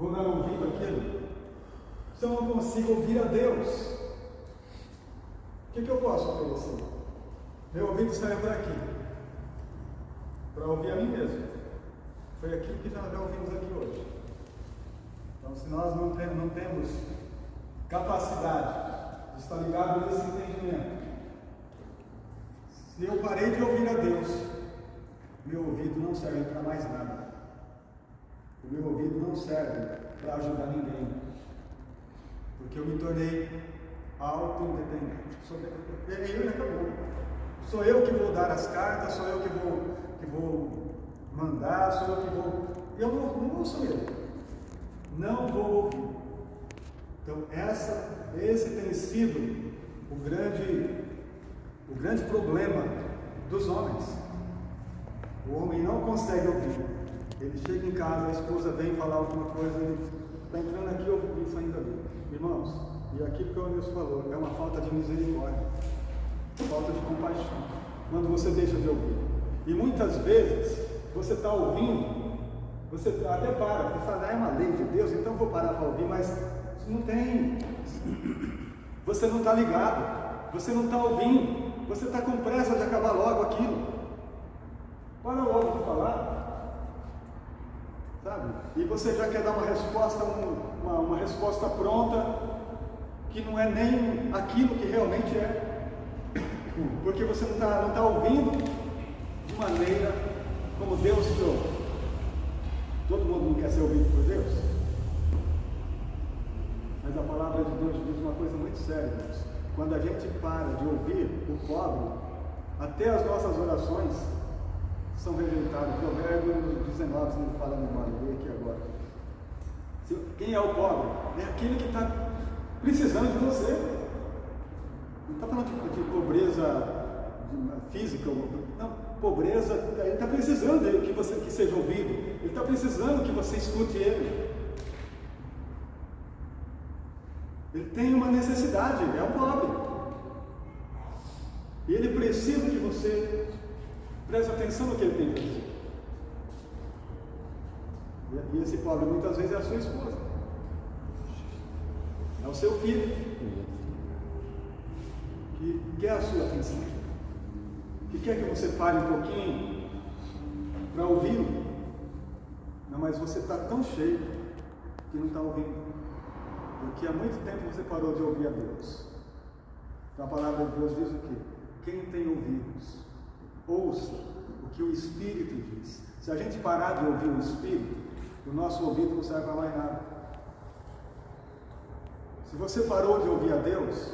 vou dar ouvido àquilo, se eu não consigo ouvir a Deus, o que eu posso oferecer? Meu ouvido saiu para aqui, para ouvir a mim mesmo. Foi aquilo que já ouvimos aqui hoje. Então, se nós não temos capacidade de estar ligado nesse entendimento, se eu parei de ouvir a Deus, meu ouvido não serve para mais nada. O meu ouvido não serve para ajudar ninguém, porque eu me tornei auto-independente. Ele acabou. Sou eu que vou dar as cartas, sou eu que vou mandar, sou eu que vou. Eu não sou eu. Não vou ouvir. Então, esse tem sido o grande problema dos homens. O homem não consegue ouvir. Ele chega em casa, a esposa vem falar alguma coisa, ele está entrando aqui, eu ouvi isso ainda ali. Irmãos, e aquilo que o Nilson falou, é uma falta de misericórdia, falta de compaixão, quando você deixa de ouvir. E muitas vezes, você está ouvindo, você até para, porque fala, é uma lei de Deus, então vou parar para ouvir, mas não tem. Você não está ligado, você não está ouvindo, você está com pressa de acabar logo aquilo. Para logo de falar, sabe? E você já quer dar uma resposta, uma resposta pronta, que não é nem aquilo que realmente é, porque você não está ouvindo de maneira como Deus te ouve. Todo mundo não quer ser ouvido por Deus, mas a palavra de Deus diz uma coisa muito séria, irmãos. Quando a gente para de ouvir o pobre, até as nossas orações são rejeitadas. Provérbios 19, se não fala a memória, vou aqui agora. Quem é o pobre? É aquele que está precisando de você. Não está falando de pobreza física, não, pobreza, ele está precisando que seja ouvido, ele está precisando que você escute ele. Ele tem uma necessidade, é um pobre. E ele precisa que você preste atenção no que ele tem para dizer. E esse pobre muitas vezes é a sua esposa, é o seu filho, que quer a sua atenção, que quer que você pare um pouquinho para ouvi-lo. Não, mas você está tão cheio que não está ouvindo, porque há muito tempo você parou de ouvir a Deus. Então a palavra de Deus diz o quê? Quem tem ouvidos, ouça o que o Espírito diz. Se a gente parar de ouvir o Espírito, o nosso ouvido não serve para mais nada. Se você parou de ouvir a Deus,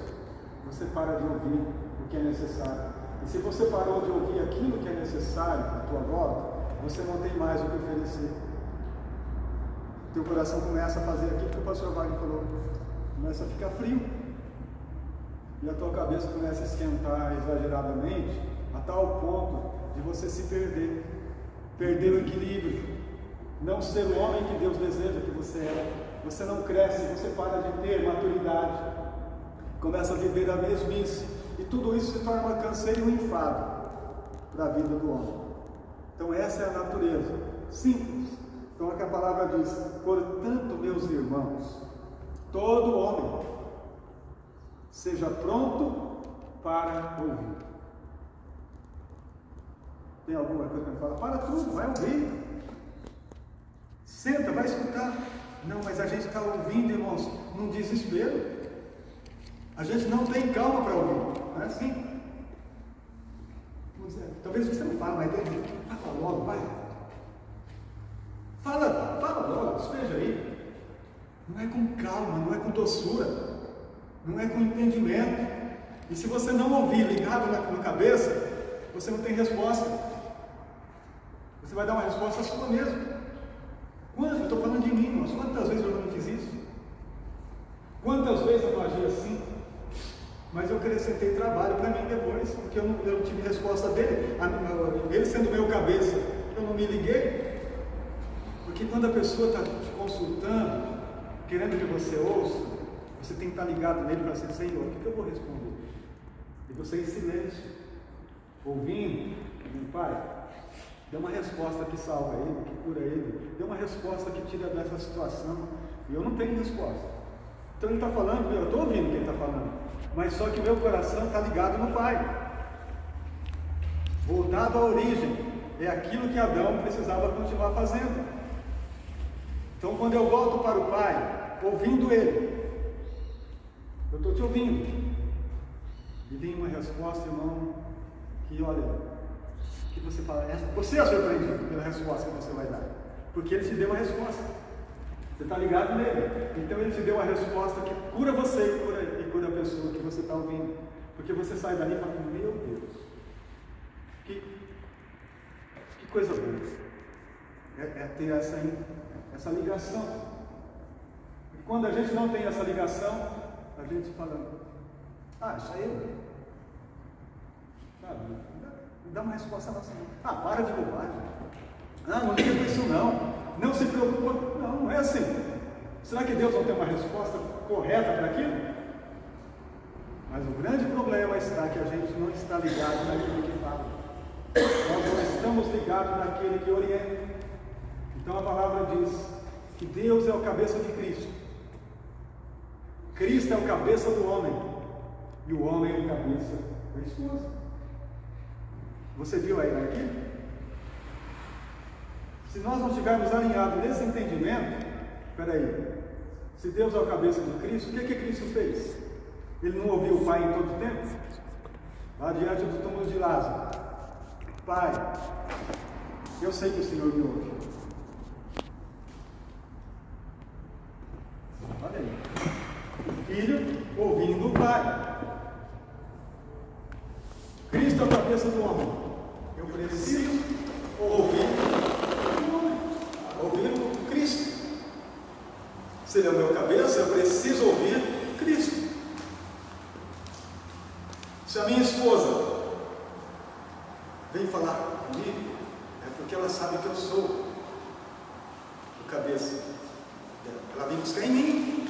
você para de ouvir o que é necessário. E se você parou de ouvir aquilo que é necessário à tua volta, você não tem mais o que oferecer. Teu coração começa a fazer aquilo que o pastor Wagner falou, começa a ficar frio, e a tua cabeça começa a esquentar exageradamente, a tal ponto de você se perder o equilíbrio, não ser o homem que Deus deseja que você é. Você não cresce, você para de ter maturidade, começa a viver a mesmice, e tudo isso se torna uma canseira e um enfado para a vida do homem. Então essa é a natureza, simples. Então é que a palavra diz: portanto, meus irmãos, todo homem seja pronto para ouvir. Tem alguma coisa que me fala? Para tudo, vai ouvir. Senta, vai escutar. Não, mas a gente está ouvindo, irmãos, num desespero. A gente não tem calma para ouvir. Não é assim? Talvez você não fale, mas fala logo, vai. Fala logo, esteja aí. Não é com calma, não é com doçura, não é com entendimento. E se você não ouvir ligado na cabeça, você não tem resposta. Você vai dar uma resposta sua mesmo. Eu estou falando de mim, irmãos. Quantas vezes eu não fiz isso? Quantas vezes eu não agi assim? Mas eu acrescentei trabalho para mim depois, porque eu não tive resposta dele. Ele sendo meu cabeça, eu não me liguei. Porque quando a pessoa está te consultando, querendo que você ouça, você tem que estar ligado nele para dizer: Senhor, o que eu vou responder? E você em silêncio, ouvindo, Pai, dê uma resposta que salva ele, que cura ele, dê uma resposta que tira dessa situação. E eu não tenho resposta. Então ele está falando, eu estou ouvindo o que ele está falando, mas só que o meu coração está ligado no Pai, voltado à origem, é aquilo que Adão precisava continuar fazendo. Então quando eu volto para o Pai, ouvindo Ele, eu estou te ouvindo, e vem uma resposta, irmão, que olha, que você fala, você é surpreendido pela resposta que você vai dar, porque Ele te deu uma resposta. Você está ligado nele, então Ele te deu uma resposta que cura você e cura a pessoa que você está ouvindo, porque você sai dali e fala, meu Deus, que coisa boa, é ter essa ligação. E quando a gente não tem essa ligação, a gente fala, isso aí eu, sabe, dá uma resposta assim, para de bobagem, não liga com isso não se preocupa, não é assim. Será que Deus não tem uma resposta correta para aquilo? Mas o grande problema está que a gente não está ligado naquilo que fala, nós não estamos ligados naquele que orienta. Então a palavra diz que Deus é o cabeça de Cristo, Cristo é o cabeça do homem, e o homem é o cabeça da esposa. Você viu aí aqui? Se nós não estivermos alinhados nesse entendimento, se Deus é o cabeça de Cristo, o que Cristo fez? Ele não ouviu o Pai em todo tempo? Lá diante do túmulo de Lázaro, Pai, eu sei que o Senhor me ouve. Olha aí, o filho ouvindo o Pai. Cristo é a cabeça do homem. Eu preciso ouvir o Cristo. Se Ele é o meu cabeça, eu preciso ouvir Cristo. Se a minha esposa vem falar comigo, é porque ela sabe que eu sou o cabeça dela. Ela vem buscar em mim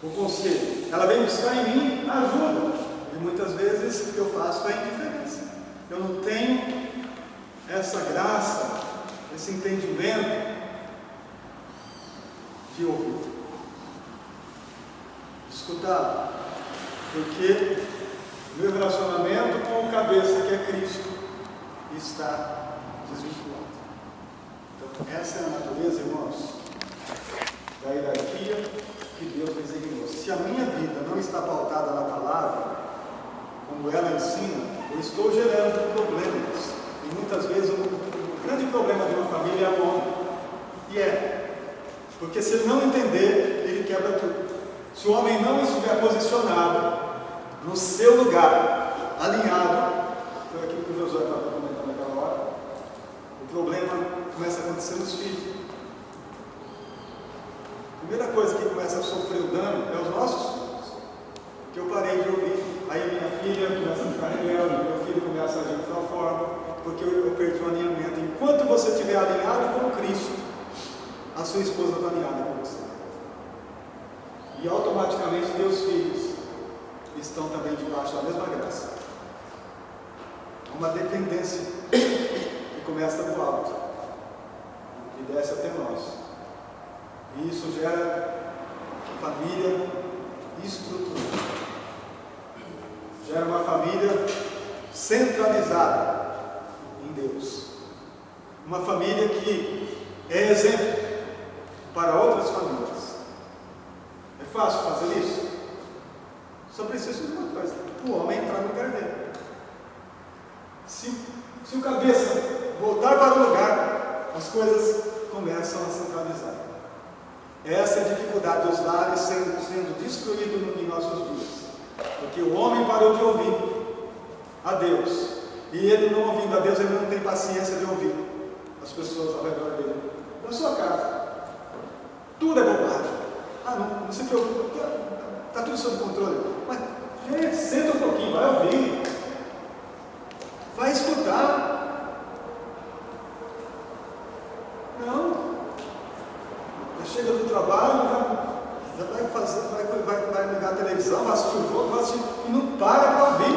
o conselho, ela vem buscar em mim a ajuda, e muitas vezes o que eu faço é indiferença. Eu não tenho essa graça, esse entendimento de ouvir, de escutar, porque meu relacionamento com o cabeça, que é Cristo, está desvirtuado. Então essa é a natureza, irmãos, da hierarquia que Deus designou. Se a minha vida não está pautada na palavra, como ela ensina, eu estou gerando problemas, e muitas vezes o grande problema de uma família é o homem, porque se ele não entender, ele quebra tudo. Se o homem não estiver posicionado no seu lugar, alinhado, foi aquilo que o Josué estava comentando naquela hora, o problema começa a acontecer nos filhos. A primeira coisa que começa a sofrer o dano é os nossos filhos, que eu parei de ouvir, aí a minha filha começa a ficar rebelde, meu filho começa a agir de tal forma, porque eu perdi o alinhamento. Enquanto você estiver alinhado com Cristo, a sua esposa está alinhada com você, e automaticamente teus filhos estão também debaixo da mesma graça. Uma dependência que começa do alto e desce até nós, e isso gera família estruturada, gera uma família centralizada em Deus, uma família que é exemplo para outras famílias. É fácil fazer isso? Só precisa de uma coisa: o homem entrar no lugar dele. Se o cabeça voltar para o lugar, as coisas começam a centralizar. Essa é a dificuldade dos lares sendo destruídos em nossos dias, porque o homem parou de ouvir a Deus, e ele não ouvindo a Deus, ele não tem paciência de ouvir as pessoas ao redor dele. Na sua casa, tudo é bobagem. Não se preocupe, está tudo sob controle. Mas, gente, senta um pouquinho, vai ouvir, vai escutar. Não, já chega do trabalho, já vai fazer, vai ligar a televisão, vai assistir o jogo, vai assistir, e não para ouvir.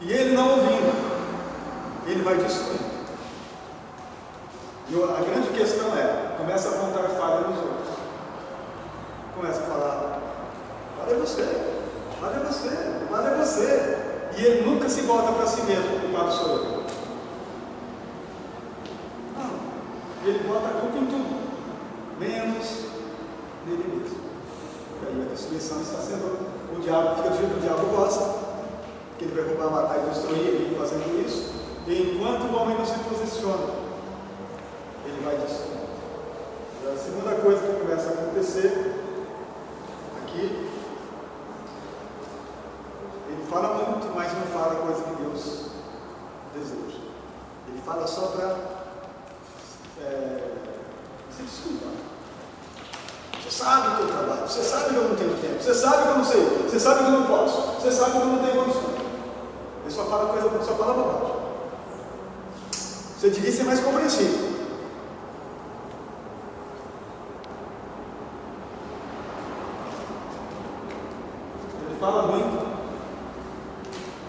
E ele não ouvindo, ele vai destruir. E a grande questão é, começa a apontar falha nos outros. Começa a falar, falha é você, falha é você, falha é você. E ele nunca se volta para si mesmo, o culpado sou eu. Não, ele bota a culpa em tudo, menos nele mesmo. E aí a destruição está sendo, o diabo fica do jeito que o diabo gosta, que ele vai roubar, matar e destruir, ele fazendo isso. E enquanto o homem não se posiciona, ele vai destruir. E a segunda coisa que começa a acontecer aqui, ele fala muito, mas não fala a coisa que Deus deseja. Ele fala só para se desculpar. Você sabe o teu trabalho, você sabe que eu não tenho tempo, você sabe que eu não sei, você sabe que eu não posso, você sabe que eu não tenho condições. Ele só fala coisa, só fala bobagem. Você devia ser mais compreensivo. Ele fala muito,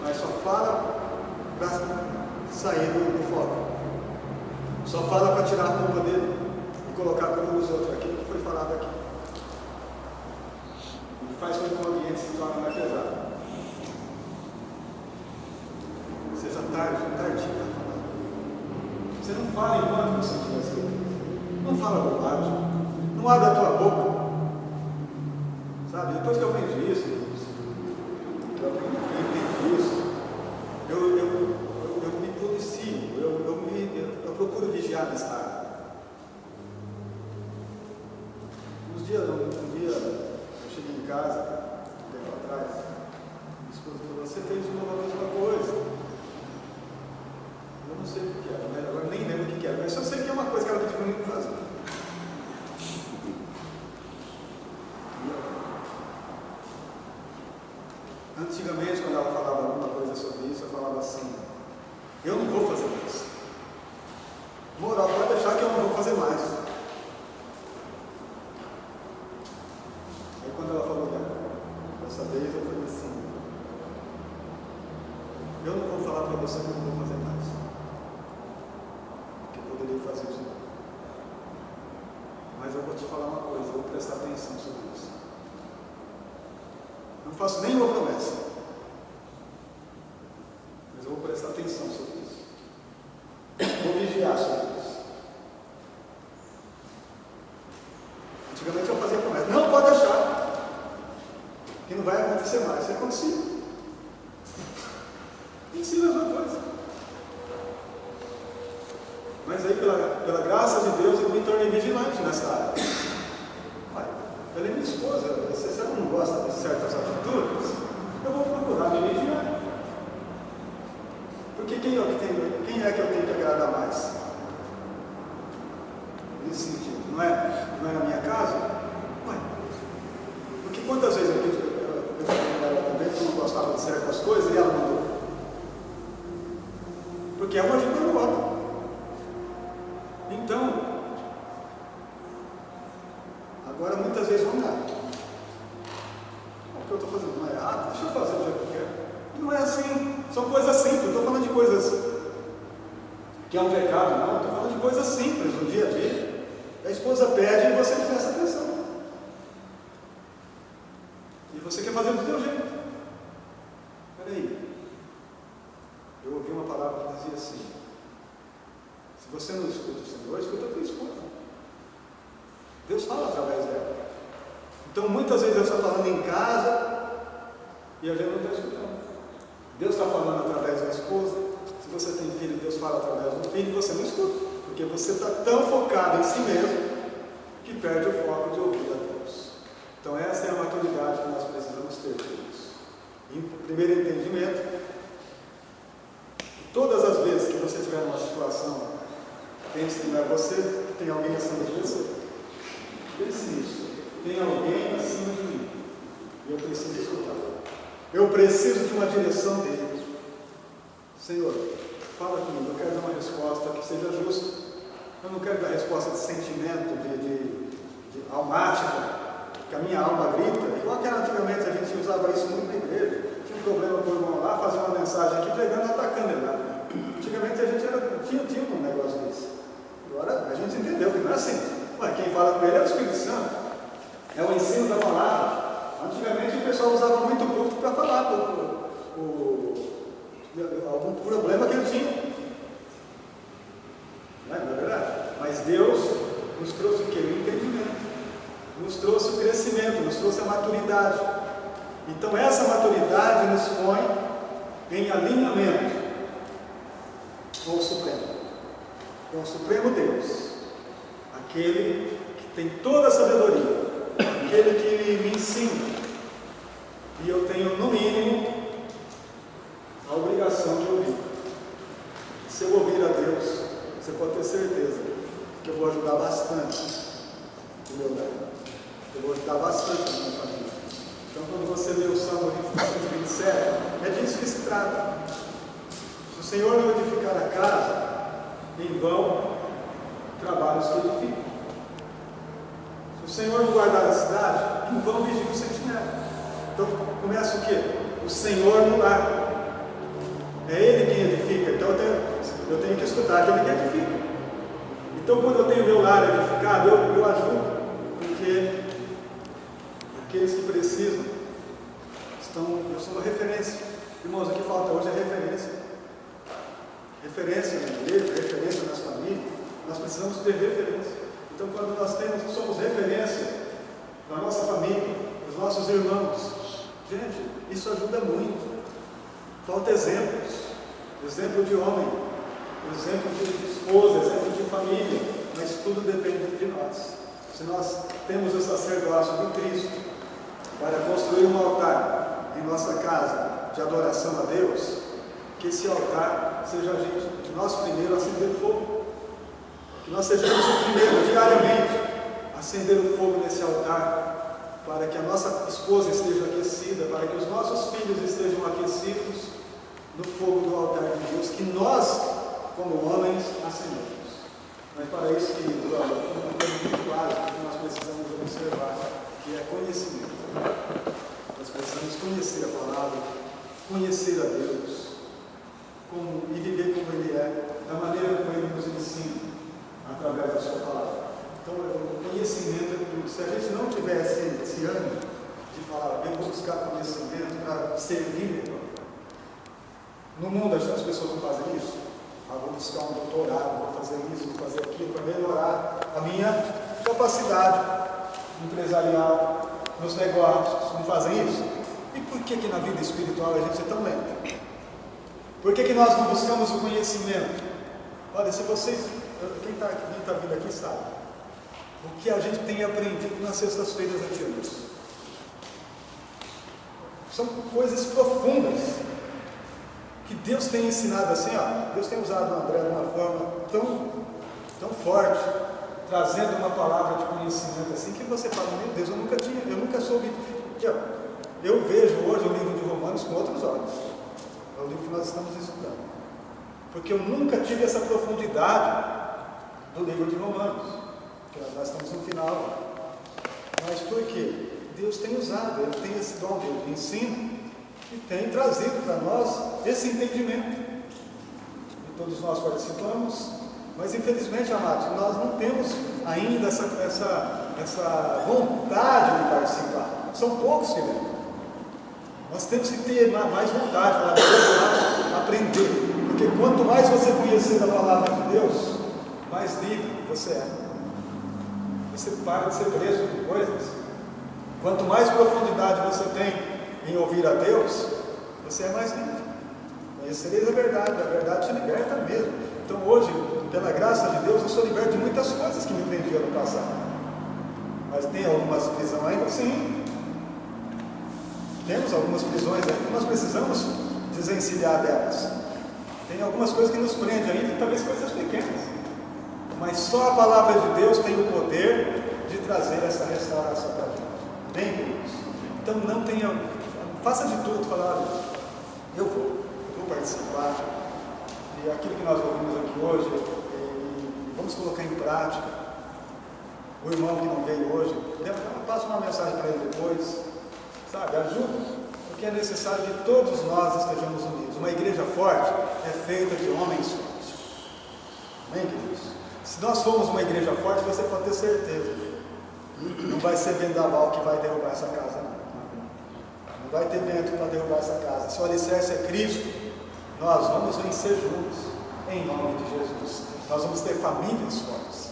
mas só fala para sair do foco. Só fala para tirar a culpa dele e colocar a culpa nos outros, aquilo que foi falado aqui. Ele faz com que o ambiente se torne mais pesado. Seja tardio para falar. Você não fala enquanto você estiver certeza. Não fala bobagem. Não abre a tua boca. Sabe, depois que eu aprendi isso, eu me policio, eu procuro vigiar nessa área. Um dia eu cheguei em casa, um tempo atrás, minha esposa falou, você fez de novo a mesma coisa. Eu não sei o que era, né? Agora nem lembro o que era, mas só sei que é uma coisa que ela pediu para mim fazer. Antigamente, quando ela falava alguma coisa sobre isso, eu falava assim, eu não vou fazer mais. Moral, pode deixar que eu não vou fazer mais. Aí quando ela falou dessa vez, eu falei assim, eu não vou falar para você que eu não vou fazer mais. Porque eu poderia fazer de novo. Mas eu vou te falar uma coisa, eu vou prestar atenção sobre isso. Não faço nenhuma promessa, mas eu vou prestar atenção sobre isso. Vou vigiar sobre isso. Antigamente eu fazia promessa, não pode achar que não vai acontecer mais. Isso acontecia. Ensina a mesma coisa. Mas aí, pela graça de Deus, eu me tornei vigilante nessa área. Ela é minha esposa, se ela não gosta de certas atitudes, eu vou procurar me vigiar. Porque quem é que eu tenho que agradar mais? Nesse sentido, não é na minha casa? Ué, porque quantas vezes eu falei para ela também que eu não gostava de certas coisas e ela mudou? Porque é uma ajuda no outro. Então, agora muitas vezes vão dar. O que eu estou fazendo não é errado, deixa eu fazer do jeito que eu quero. Não é assim, são coisas simples, eu estou falando de coisas que é um pecado, não, estou falando de coisas simples do dia a dia. A esposa pede e você presta atenção. E você quer fazer do seu jeito. Peraí, eu ouvi uma palavra que dizia assim, se você não escuta o Senhor, escuta a tua esposa. Deus fala através dela. Então muitas vezes Deus está falando em casa e a gente não está escutando. Deus está falando através da esposa. Se você tem filho, Deus fala através do filho e você não escuta. Porque você está tão focado em si mesmo que perde o foco de ouvir a Deus. Então essa é a maturidade que nós precisamos ter, queridos. Em primeiro entendimento, todas as vezes que você estiver numa situação, pense que não é você, que tem alguém acima de você. Pense nisso. Tem alguém acima de mim. E eu preciso escutar. Eu preciso de uma direção dele. Senhor, fala comigo. Eu quero dar uma resposta que seja justa. Eu não quero dar resposta de sentimento, de almática, que a minha alma grita. Igual que antigamente a gente usava isso muito na igreja. Tinha um problema com o irmão lá, fazia uma mensagem aqui, pregando, atacando ele lá. Antigamente a gente tinha um negócio desse. Agora a gente entendeu que não é assim. Ué, quem fala com ele é o Espírito Santo. É o ensino da palavra. Antigamente o pessoal usava muito púlpito para falar algum problema que ele tinha. Não é verdade? Mas Deus nos trouxe o quê? O entendimento. Nos trouxe o crescimento, nos trouxe a maturidade. Então essa maturidade nos põe em alinhamento com o Supremo Deus, aquele que tem toda a sabedoria, aquele que me ensina, e eu tenho no mínimo a obrigação de ouvir. Se eu ouvir a Deus, você pode ter certeza que eu vou ajudar bastante o meu lar, eu vou ajudar bastante a minha família. Então quando você lê o Salmo 27, é disso que se trata. Se o Senhor não edificar a casa, em vão trabalhos que edificam. Se o Senhor não guardar a cidade, em vão vigia o sentinela. Então começa o quê? O Senhor no lar. É Ele quem edifica. Então eu tenho que escutar aquele que edifica. Então quando eu tenho meu lar edificado, eu ajudo. Porque aqueles que precisam eu sou uma referência. Irmãos, o que falta hoje é referência. Referência na igreja, referência nas famílias. Nós precisamos ter referência. Então quando nós somos referência na nossa família, nos nossos irmãos, gente, isso ajuda muito. Falta exemplos. Exemplo de homem, exemplo de esposa, exemplo de família, mas tudo depende de nós. Se nós temos o sacerdócio de Cristo para construir um altar em nossa casa de adoração a Deus, que esse altar seja nós primeiro a acender fogo, que nós sejamos o primeiro diariamente a acender o fogo nesse altar, para que a nossa esposa esteja aquecida, para que os nossos filhos estejam aquecidos no fogo do altar de Deus, que nós, como homens, acendemos. Mas para isso, querido, uma coisa muito clara que nós precisamos observar, que é conhecimento. Nós precisamos conhecer a palavra, conhecer a Deus, e viver como Ele é, da maneira como Ele nos ensina, através da sua palavra. Então, o conhecimento é tudo. Se a gente não tivesse esse ânimo de falar, eu vou buscar conhecimento para servir melhor. No mundo, as pessoas não fazem isso. Vou buscar um doutorado, vou fazer isso, vou fazer aquilo, para melhorar a minha capacidade empresarial, nos negócios. Não fazem isso? E por que na vida espiritual a gente é tão lento? Por que nós não buscamos o conhecimento? Olha, se vocês, quem está vindo aqui sabe, o que a gente tem aprendido nas sextas-feiras aqui hoje. São coisas profundas que Deus tem ensinado assim, Deus tem usado o André de uma forma tão forte, trazendo uma palavra de conhecimento assim, que você fala, meu Deus, eu nunca soube. Eu vejo hoje o livro de Romanos com outros olhos. É o livro que nós estamos estudando. Porque eu nunca tive essa profundidade do livro de Romanos. Porque nós estamos no final. Mas por quê? Deus tem usado, Ele tem esse dom de ensino e tem trazido para nós esse entendimento. E todos nós participamos, mas infelizmente, amados, nós não temos ainda essa vontade de participar. São poucos que vêm. Nós temos que ter mais vontade para aprender. Porque quanto mais você conhecer a palavra de Deus, mais livre você é. Você para de ser preso por coisas. Quanto mais profundidade você tem em ouvir a Deus, você é mais livre. Conhecereis a verdade te liberta mesmo. Então hoje, pela graça de Deus, eu sou liberto de muitas coisas que me prendiam no passado. Mas tem algumas prisões ainda? Sim. Temos algumas prisões ainda que nós precisamos desencilhar delas. Tem algumas coisas que nos prendem ainda, talvez coisas pequenas. Mas só a palavra de Deus tem o poder de trazer essa restauração para a gente. Bem, queridos? Então não tenha, faça de tudo, falar, eu vou participar. E aquilo que nós ouvimos aqui hoje, vamos colocar em prática. O irmão que não veio hoje, passa uma mensagem para ele depois, sabe, ajuda, porque é necessário que todos nós estejamos unidos. Uma igreja forte é feita de homens fortes. Amém, queridos? Se nós formos uma igreja forte, você pode ter certeza, não vai ser vendaval que vai derrubar essa casa, não. Não vai ter vento para derrubar essa casa. Se o alicerce é Cristo, nós vamos vencer juntos, em nome de Jesus. Nós vamos ter famílias fortes,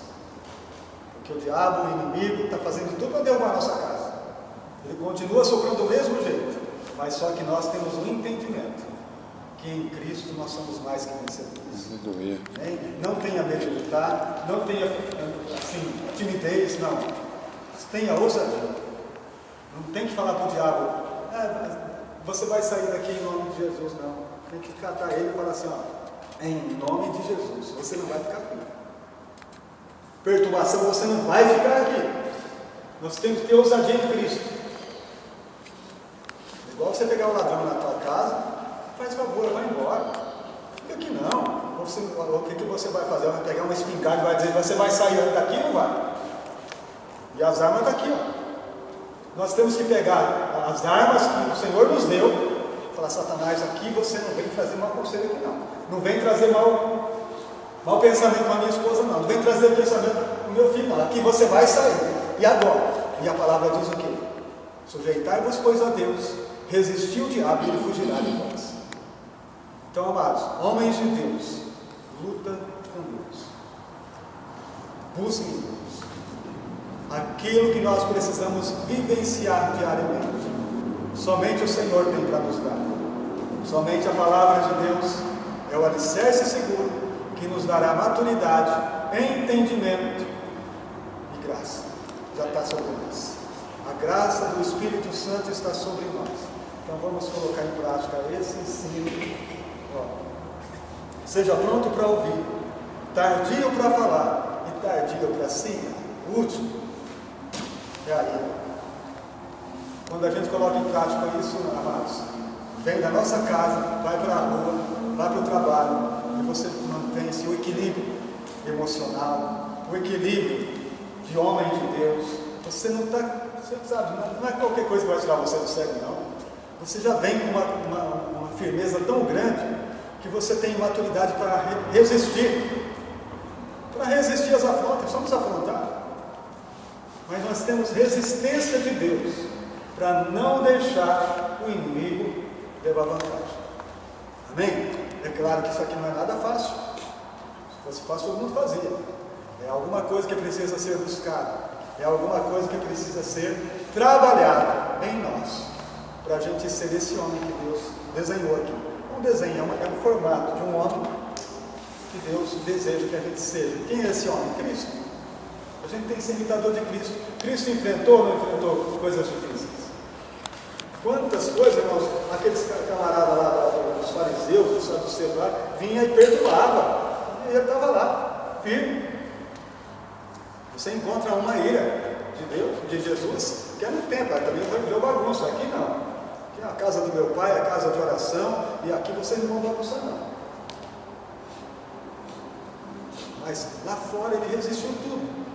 porque o diabo, o inimigo, está fazendo tudo para derrubar a nossa casa. Ele continua soprando do mesmo jeito, mas só que nós temos um entendimento, que em Cristo nós somos mais que vencedores. Não tenha medo de lutar, não tenha assim, timidez, não. Tenha ousadia. Não tem que falar para o diabo, você vai sair daqui em nome de Jesus, não. Tem que catar ele e falar assim, em nome de Jesus, você não vai ficar aqui. Perturbação, você não vai ficar aqui. Nós temos que ter ousadia em Cristo. Igual você pegar o ladrão na tua casa, faz favor, vai embora. Fica aqui não. O que você vai fazer? Vai pegar uma espingarda e vai dizer, você vai sair daqui ou não vai? E as armas estão aqui, Nós temos que pegar as armas que o Senhor nos deu, falar, Satanás, aqui você não vem trazer mau conselho aqui não. Não vem trazer mau pensamento para a minha esposa não. Não vem trazer pensamento para o meu filho não. Aqui você vai sair. E agora? E a palavra diz o quê? Sujeitai-vos, pois, a Deus. Resistir o diabo e ele fugirá de vós. Então, amados, homens de Deus, luta com Deus. Busquem Deus. Aquilo que nós precisamos vivenciar diariamente, somente o Senhor tem para nos dar. Somente a palavra de Deus é o alicerce seguro que nos dará maturidade, entendimento e graça. Já está sobre nós. A graça do Espírito Santo está sobre nós. Então vamos colocar em prática esse ensino. Seja pronto para ouvir, tardio para falar e tardio para si. O último é a ira. Quando a gente coloca em prática isso, amados, vem da nossa casa, vai para a rua, vai para o trabalho, e você mantém-se o equilíbrio emocional, o equilíbrio de homem de Deus. Você não está, você sabe, não é qualquer coisa que vai tirar você do sério, não. Você já vem com uma firmeza tão grande que você tem maturidade para resistir. Para resistir às afrontas, somos afrontados. Mas nós temos resistência de Deus para não deixar o inimigo levar vantagem. Amém? É claro que isso aqui não é nada fácil. Se fosse fácil, todo mundo fazia. É alguma coisa que precisa ser buscada. É alguma coisa que precisa ser trabalhada em nós, para a gente ser esse homem que Deus desenhou aqui. Um desenho é um formato de um homem que Deus deseja que a gente seja. Quem é esse homem? Cristo. A gente tem que ser imitador de Cristo. Cristo enfrentou ou não enfrentou coisas difíceis? Quantas coisas, irmãos, aqueles camaradas lá dos fariseus, dos saduceus lá, vinha e perdoava. E ele estava lá, firme. Você encontra uma ira de Deus, de Jesus, que é no templo, também vai viver bagunça. Aqui não. Aqui é a casa do meu pai, a casa de oração, e aqui vocês não vão bagunçar não. Mas lá fora ele resistiu tudo.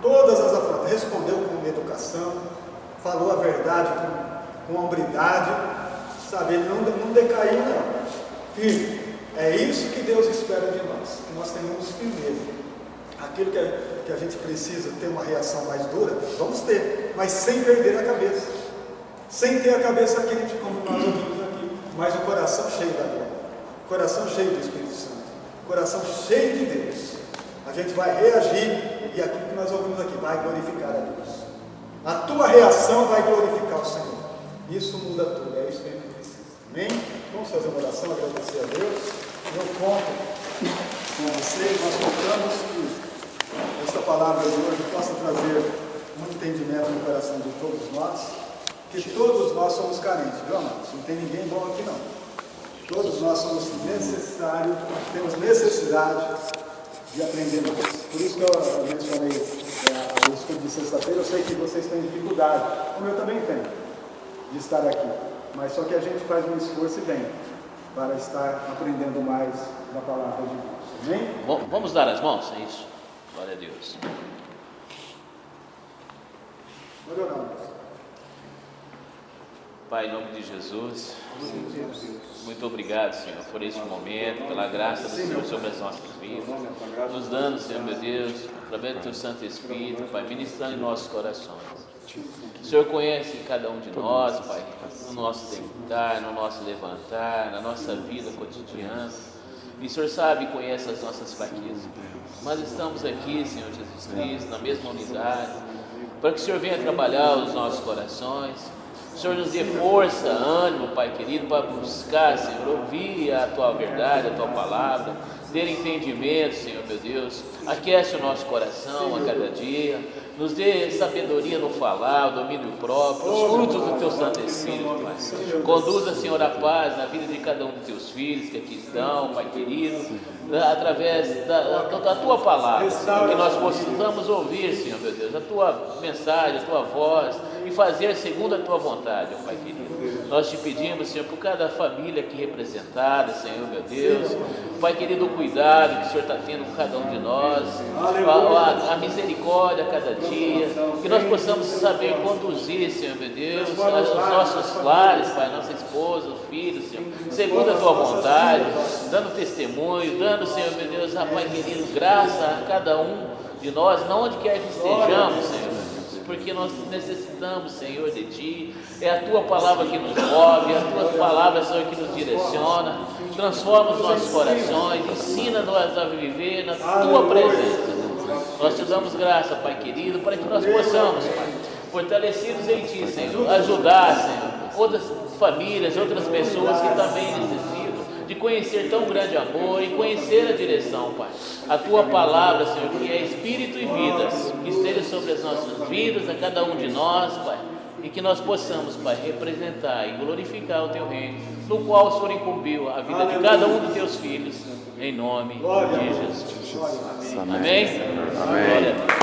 Todas as afrontas, respondeu com educação, falou a verdade com hombridade, sabe, ele não decaiu não, firme. É isso que Deus espera de nós, que nós tenhamos firmeza. Aquilo que a gente precisa ter uma reação mais dura, vamos ter, mas sem perder a cabeça, sem ter a cabeça quente, como nós ouvimos aqui, mas o coração cheio da glória, o coração cheio do Espírito Santo, o coração cheio de Deus. A gente vai reagir e aquilo que nós ouvimos aqui vai glorificar a Deus. A tua reação vai glorificar o Senhor. Isso muda tudo, é isso que a gente precisa. Amém? Vamos fazer uma oração, agradecer a Deus. Eu conto com vocês, nós contamos que esta palavra de hoje possa trazer um entendimento no coração de todos nós, que todos nós somos carentes, viu, amados? Não tem ninguém bom aqui não. Todos nós somos necessários, temos necessidade de aprender mais. Por isso que eu mencionei o estudo de sexta-feira. Eu sei que vocês têm dificuldade, como eu também tenho, de estar aqui. Mas só que a gente faz um esforço e vem para estar aprendendo mais da palavra de Deus. Amém? Vamos dar as mãos, é isso? Glória a Deus. Oramos. Pai, em nome de Jesus, muito obrigado, Senhor, por este momento, pela graça do Senhor sobre as nossas vidas, nos dando, Senhor, meu Deus, através do Teu Santo Espírito, Pai, ministrando em nossos corações. O Senhor conhece cada um de nós, Pai, no nosso deitar, no nosso levantar, na nossa vida cotidiana. E o Senhor sabe e conhece as nossas fraquezas. Mas estamos aqui, Senhor Jesus Cristo, na mesma unidade, para que o Senhor venha trabalhar os nossos corações. O Senhor nos dê força, ânimo, Pai querido, para buscar, Senhor, ouvir a Tua verdade, a Tua palavra, ter entendimento, Senhor, meu Deus. Aquece o nosso coração a cada dia. Nos dê sabedoria no falar, o domínio próprio, os frutos do Teu Santo Espírito, Pai. Conduza, Senhor, a paz na vida de cada um dos Teus filhos que aqui estão, Pai querido, através da Tua palavra, Senhor, que nós possamos ouvir, Senhor, meu Deus, a Tua mensagem, a Tua voz e fazer segundo a Tua vontade, Pai querido. Nós te pedimos, Senhor, por cada família aqui representada, Senhor, meu Deus, Pai querido, o cuidado que o Senhor está tendo com cada um de nós, a misericórdia a cada dia, que nós possamos saber conduzir, Senhor, meu Deus, os nossos lares, Pai, nossa esposa, os filhos, Senhor, segundo a Tua vontade, dando testemunho, dando, Senhor, meu Deus, Pai querido, graça a cada um de nós, não onde quer que estejamos, Senhor, porque nós necessitamos, Senhor, de Ti. É a Tua palavra que nos move, é a Tua palavra, Senhor, que nos direciona. Transforma os nossos corações, ensina-nos a viver na Tua presença. Nós Te damos graça, Pai querido, para que nós possamos, Pai, fortalecidos em Ti, Senhor, ajudar, Senhor, outras famílias, outras pessoas que também necessitam de conhecer tão grande amor e conhecer a direção, Pai. A Tua palavra, Senhor, que é Espírito e vidas, que esteja sobre as nossas vidas, a cada um de nós, Pai, e que nós possamos, Pai, representar e glorificar o Teu reino, no qual o Senhor incumbiu a vida de cada um dos Teus filhos, em nome de Jesus. Amém? Amém. Glória a Deus.